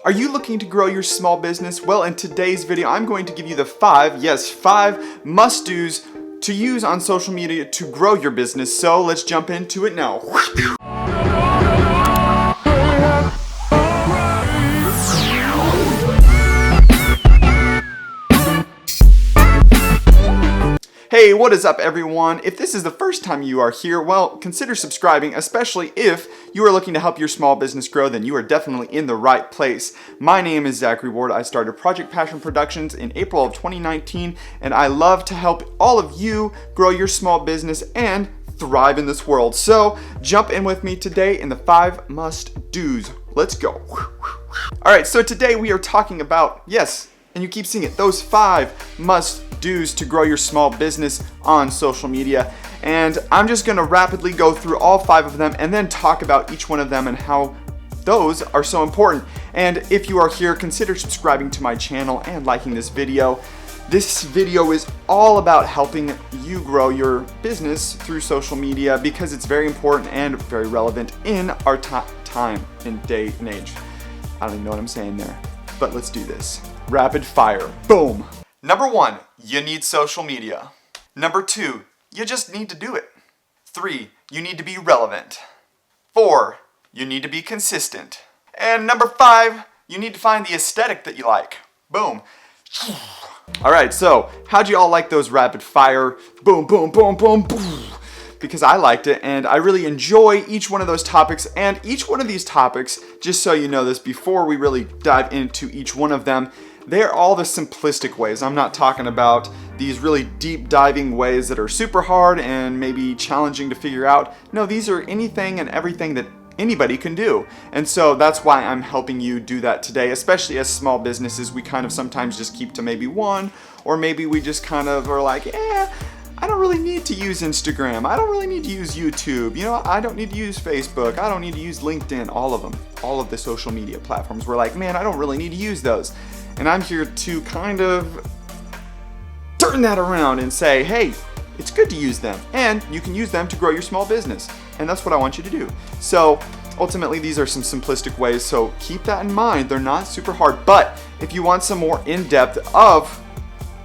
Are you looking to grow your small business? Well, in today's video, I'm going to give you the five must-dos to use on social media to grow your business. So let's jump into it now. Hey, what is up everyone? If this is the first time you are here, well, consider subscribing, especially if you are looking to help your small business grow, then you are definitely in the right place. My name is Zachary Ward. I started Project Passion Productions in April of 2019, and I love to help all of you grow your small business and thrive in this world. So jump in with me today in the 5 must-dos. Let's go. All right, so today we are talking about, yes, and you keep seeing it, those 5 must-dos to grow your small business on social media. And I'm just gonna rapidly go through all 5 of them and then talk about each one of them and how those are so important. And if you are here, consider subscribing to my channel and liking this video. This video is all about helping you grow your business through social media because it's very important and very relevant in our time and day and age. I don't even know what I'm saying there, but let's do this. Rapid fire. Boom. Number 1, you need social media. Number 2, you just need to do it. 3, you need to be relevant. 4, you need to be consistent. And number 5, you need to find the aesthetic that you like. Boom. Alright, so how'd you all like those rapid fire? Boom, boom, boom, boom, boom. Because I liked it and I really enjoy each one of those topics, and each one of these topics, just so you know this before we really dive into each one of them, they're all the simplistic ways. I'm not talking about these really deep diving ways that are super hard and maybe challenging to figure out. No, these are anything and everything that anybody can do. And so that's why I'm helping you do that today, especially as small businesses. We kind of sometimes just keep to maybe one, or maybe we just kind of are like, I don't really need to use Instagram. I don't really need to use YouTube. You know, I don't need to use Facebook. I don't need to use LinkedIn, all of them. All of the social media platforms. We're like, man, I don't really need to use those. And I'm here to kind of turn that around and say, hey, it's good to use them. And you can use them to grow your small business. And that's what I want you to do. So ultimately, these are some simplistic ways. So keep that in mind. They're not super hard. But if you want some more in-depth of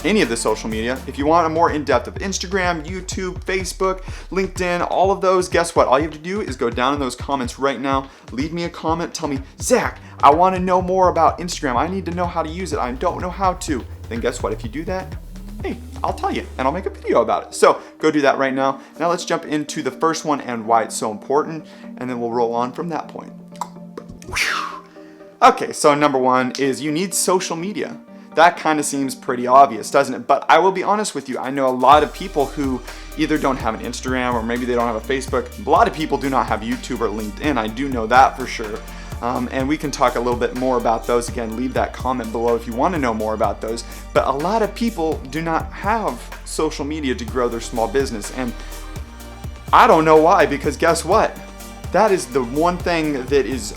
any of the social media, if you want a more in-depth of Instagram, YouTube, Facebook, LinkedIn, all of those, guess what? All you have to do is go down in those comments right now, leave me a comment, tell me, Zach, I want to know more about Instagram. I need to know how to use it. I don't know how to. Then guess what? If you do that, hey, I'll tell you and I'll make a video about it. So go do that right now. Now let's jump into the first one and why it's so important, and then we'll roll on from that point. Okay, so number 1 is you need social media. That kind of seems pretty obvious, doesn't it? But I will be honest with you, I know a lot of people who either don't have an Instagram or maybe they don't have a Facebook. A lot of people do not have YouTube or LinkedIn. I do know that for sure. And we can talk a little bit more about those. Again, leave that comment below if you want to know more about those. But a lot of people do not have social media to grow their small business. And I don't know why, because guess what? That is the one thing that is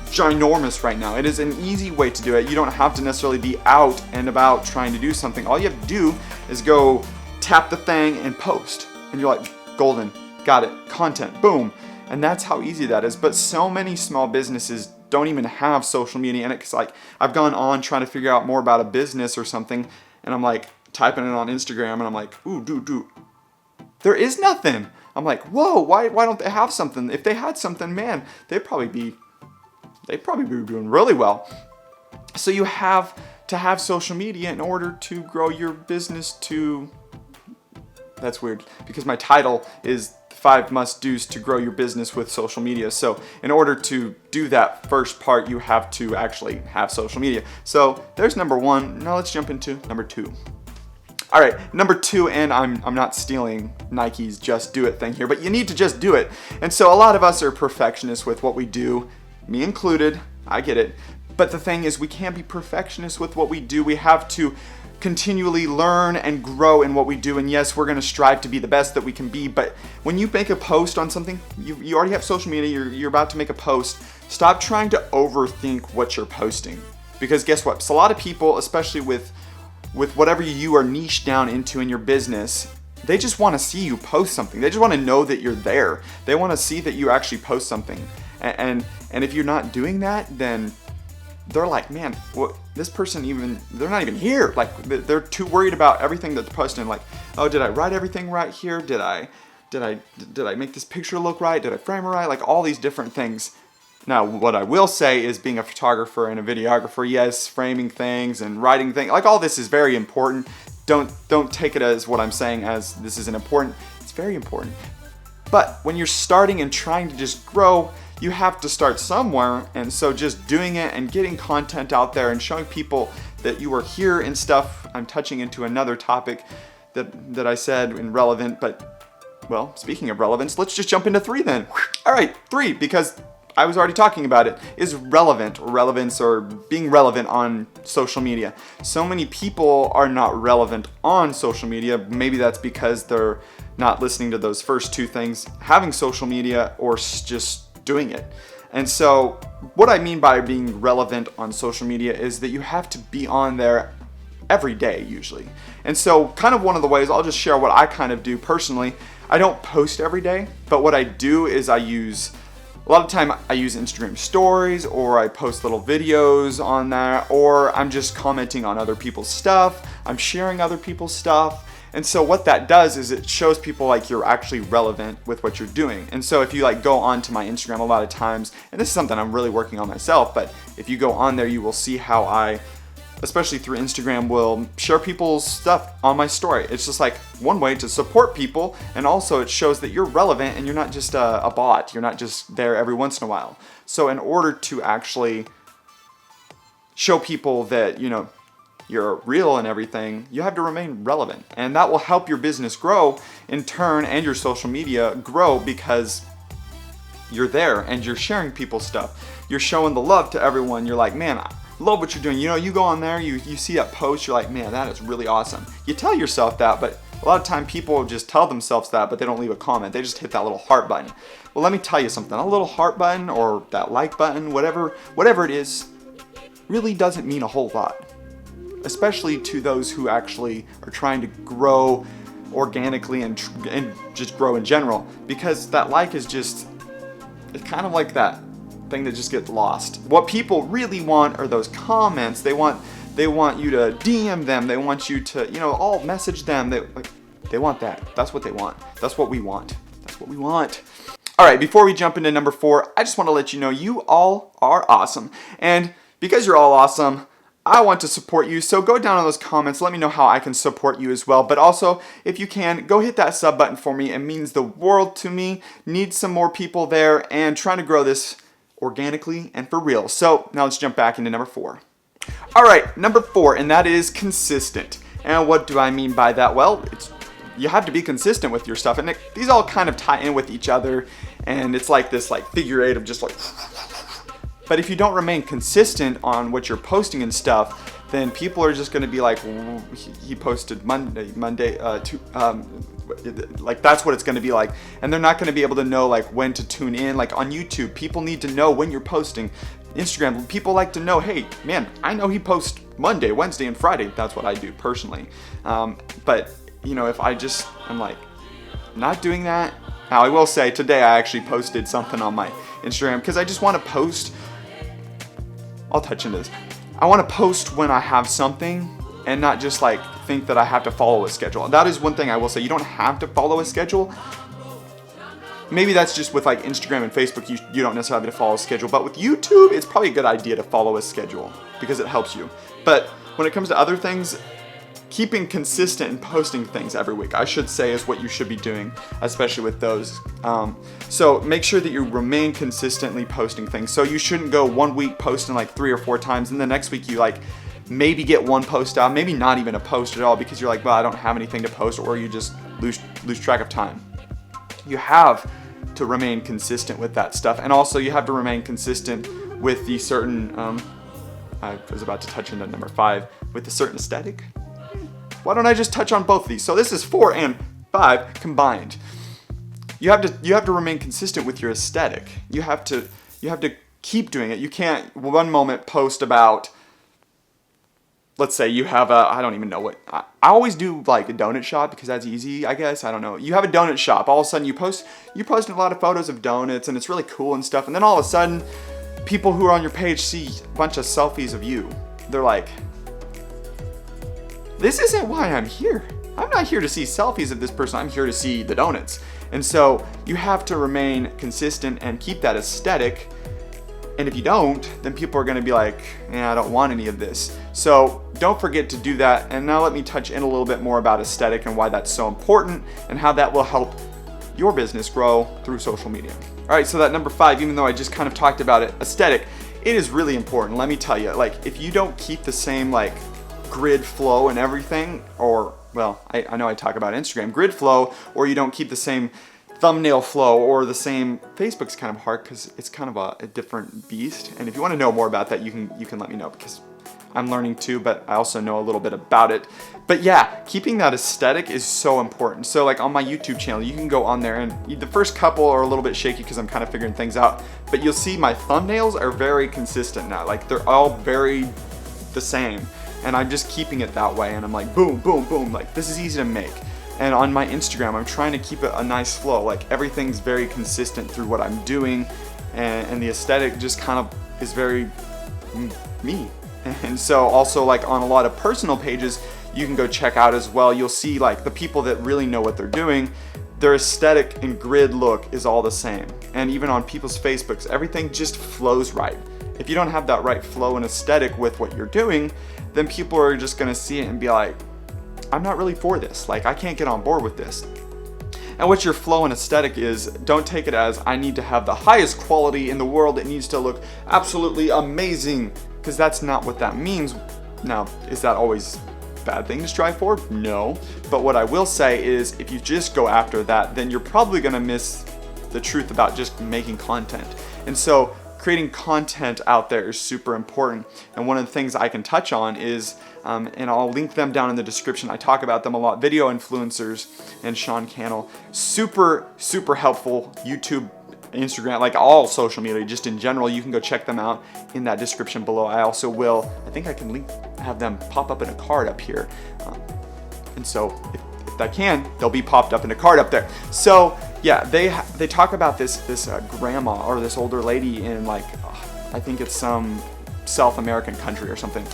ginormous right now. It is an easy way to do it. You don't have to necessarily be out and about trying to do something. All you have to do is go tap the thing and post. And you're like, golden, got it, content, boom. And that's how easy that is. But so many small businesses don't even have social media in it. Because like I've gone on trying to figure out more about a business or something, and I'm like typing it on Instagram, and I'm like, ooh, dude, there is nothing. I'm like, whoa, why don't they have something? If they had something, man, they'd probably be doing really well. So you have to have social media in order to grow your business to, that's weird because my title is 5 must-dos to grow your business with social media. So in order to do that first part, you have to actually have social media. So there's number 1. Now let's jump into number 2. All right, number 2, and I'm not stealing Nike's just do it thing here, but you need to just do it. And so a lot of us are perfectionists with what we do, me included, I get it. But the thing is, we can't be perfectionists with what we do. We have to continually learn and grow in what we do. And yes, we're going to strive to be the best that we can be. But when you make a post on something, you already have social media, you're about to make a post. Stop trying to overthink what you're posting. Because guess what? So a lot of people, especially with whatever you are niched down into in your business, they just want to see you post something. They just want to know that you're there. They want to see that you actually post something. And if you're not doing that, then they're like, man, what, this person they're not even here. Like, they're too worried about everything that's posted. Like, oh, did I write everything right here? Did I make this picture look right? Did I frame it right? Like, all these different things. Now, what I will say is, being a photographer and a videographer, yes, framing things and writing things, like, all this is very important. Don't take it as what I'm saying as this isn't important. It's very important. But when you're starting and trying to just grow, you have to start somewhere. And so just doing it and getting content out there and showing people that you are here and stuff. I'm touching into another topic that I said in relevant, but, well, speaking of relevance, let's just jump into 3 then. All right, 3, because I was already talking about it, is relevance, or being relevant on social media. So many people are not relevant on social media. Maybe that's because they're not listening to those first 2 things, having social media or just doing it. And so what I mean by being relevant on social media is that you have to be on there every day usually. And so kind of one of the ways, I'll just share what I kind of do personally. I don't post every day, but what I do is a lot of time I use Instagram stories, or I post little videos on there, or I'm just commenting on other people's stuff. I'm sharing other people's stuff. And so what that does is it shows people like you're actually relevant with what you're doing. And so if you like go onto my Instagram a lot of times, and this is something I'm really working on myself, but if you go on there, you will see how I, especially through Instagram, will share people's stuff on my story. It's just like one way to support people, and also it shows that you're relevant and you're not just a bot. You're not just there every once in a while. So in order to actually show people that, you know, you're real and everything, you have to remain relevant. And that will help your business grow in turn, and your social media grow, because you're there and you're sharing people's stuff. You're showing the love to everyone. You're like, man, I love what you're doing. You know, you go on there, you see that post, you're like, man, that is really awesome. You tell yourself that, but a lot of time people just tell themselves that, but they don't leave a comment. They just hit that little heart button. Well, let me tell you something. A little heart button, or that like button, whatever it is, really doesn't mean a whole lot. Especially to those who actually are trying to grow organically and just grow in general. Because that like is just, it's kind of like that thing that just gets lost. What people really want are those comments. They want you to DM them. They want you to, you know, all message them. They want that. That's what they want. That's what we want. That's what we want. All right, before we jump into number 4, I just want to let you know you all are awesome. And because you're all awesome, I want to support you, so go down in those comments, let me know how I can support you as well. But also, if you can, go hit that sub button for me. It means the world to me. Need some more people there, and trying to grow this organically and for real. So now let's jump back into number 4. All right, number 4, and that is consistent. And what do I mean by that? Well, you have to be consistent with your stuff, and these all kind of tie in with each other, and it's like this like figure 8 of just like. But if you don't remain consistent on what you're posting and stuff, then people are just going to be like, he posted Monday, like that's what it's going to be like. And they're not going to be able to know like when to tune in. Like on YouTube, people need to know when you're posting. Instagram, people like to know, hey, man, I know he posts Monday, Wednesday, and Friday. That's what I do personally. But, you know, if I'm like not doing that. Now, I will say today I actually posted something on my Instagram because I just want to post. I'll touch into this. I want to post when I have something and not just like think that I have to follow a schedule. That is one thing I will say. You don't have to follow a schedule. Maybe that's just with like Instagram and Facebook, you don't necessarily have to follow a schedule. But with YouTube, it's probably a good idea to follow a schedule because it helps you. But when it comes to other things, keeping consistent and posting things every week, I should say, is what you should be doing, especially with those. So make sure that you remain consistently posting things. So you shouldn't go 1 week posting like 3 or 4 times, and the next week you like maybe get one post out, maybe not even a post at all because you're like, well, I don't have anything to post, or you just lose track of time. You have to remain consistent with that stuff, and also you have to remain consistent with the certain, I was about to touch into number 5, with the certain aesthetic. Why don't I just touch on both of these? So this is 4 and 5 combined. You have to remain consistent with your aesthetic. You have to keep doing it. You can't one moment post about let's say you have I don't even know what, I always do like a donut shop because that's easy, I guess. I don't know. You have a donut shop. All of a sudden you post a lot of photos of donuts and it's really cool and stuff. And then all of a sudden, people who are on your page see a bunch of selfies of you. They're like, this isn't why I'm here. I'm not here to see selfies of this person. I'm here to see the donuts. And so you have to remain consistent and keep that aesthetic. And if you don't, then people are going to be like, yeah, I don't want any of this. So don't forget to do that. And now let me touch in a little bit more about aesthetic and why that's so important and how that will help your business grow through social media. All right, so that number 5, even though I just kind of talked about it, aesthetic, it is really important. Let me tell you, like if you don't keep the same like grid flow and everything, or well, I know I talk about Instagram grid flow, or you don't keep the same thumbnail flow or the same, Facebook's kind of hard because it's kind of a different beast. And if you want to know more about that, you can let me know because I'm learning too, but I also know a little bit about it. But yeah, keeping that aesthetic is so important. So like on my YouTube channel, you can go on there and the first couple are a little bit shaky because I'm kind of figuring things out, but you'll see my thumbnails are very consistent now. Like they're all very the same. And I'm just keeping it that way. And I'm like, boom, boom, boom. Like this is easy to make. And on my Instagram, I'm trying to keep it a nice flow. Like everything's very consistent through what I'm doing. And the aesthetic just kind of is very me. And so also like on a lot of personal pages, you can go check out as well. You'll see like the people that really know what they're doing, their aesthetic and grid look is all the same. And even on people's Facebooks, everything just flows right. If you don't have that right flow and aesthetic with what you're doing, then people are just gonna see it and be like, I'm not really for this. Like I can't get on board with this. And what your flow and aesthetic is, don't take it as I need to have the highest quality in the world. It needs to look absolutely amazing, because that's not what that means. Now, is that always a bad thing to strive for? No. But what I will say is if you just go after that, then you're probably gonna miss the truth about just making content. And so creating content out there is super important. And one of the things I can touch on is, and I'll link them down in the description. I talk about them a lot. Video influencers and Sean Cannell, super, super helpful. YouTube, Instagram, like all social media, just in general. You can go check them out in that description below. I also will, I think I can have them pop up in a card up here. And so if I can, they'll be popped up in a card up there. So yeah, they talk about this grandma or this older lady in like, I think it's some South American country or something.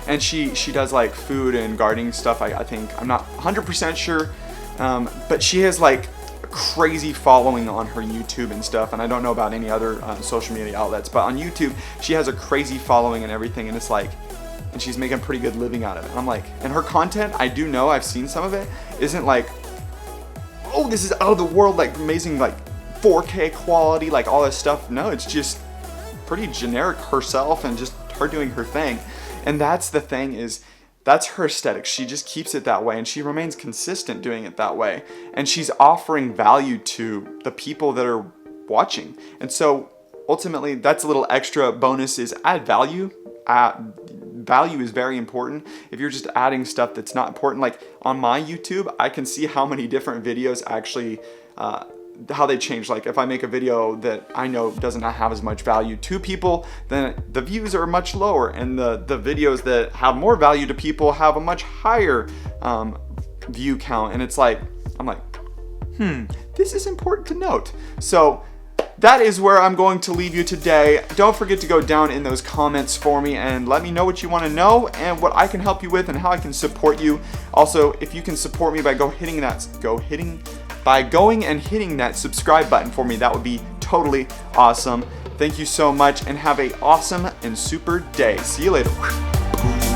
And she does like food and gardening stuff. I think, I'm not 100% sure, but she has like a crazy following on her YouTube and stuff. And I don't know about any other social media outlets, but on YouTube, she has a crazy following and everything. And it's like, and she's making a pretty good living out of it. And I'm like, and her content, I do know, I've seen some of it, isn't like, oh, this is out of the world, like amazing, like 4K quality, like all this stuff. No, it's just pretty generic herself and just her doing her thing. And that's the thing, is that's her aesthetic. She just keeps it that way and she remains consistent doing it that way. And she's offering value to the people that are watching. And so ultimately that's a little extra bonus, is add value. Value is very important. If you're just adding stuff that's not important, like on my YouTube, I can see how many different videos actually, how they change. Like if I make a video that I know does not have as much value to people, then the views are much lower, and the videos that have more value to people have a much higher view count. And it's like, I'm like, this is important to note. So that is where I'm going to leave you today. Don't forget to go down in those comments for me and let me know what you want to know and what I can help you with and how I can support you. Also, if you can support me by going and hitting that subscribe button for me, that would be totally awesome. Thank you so much and have an awesome and super day. See you later.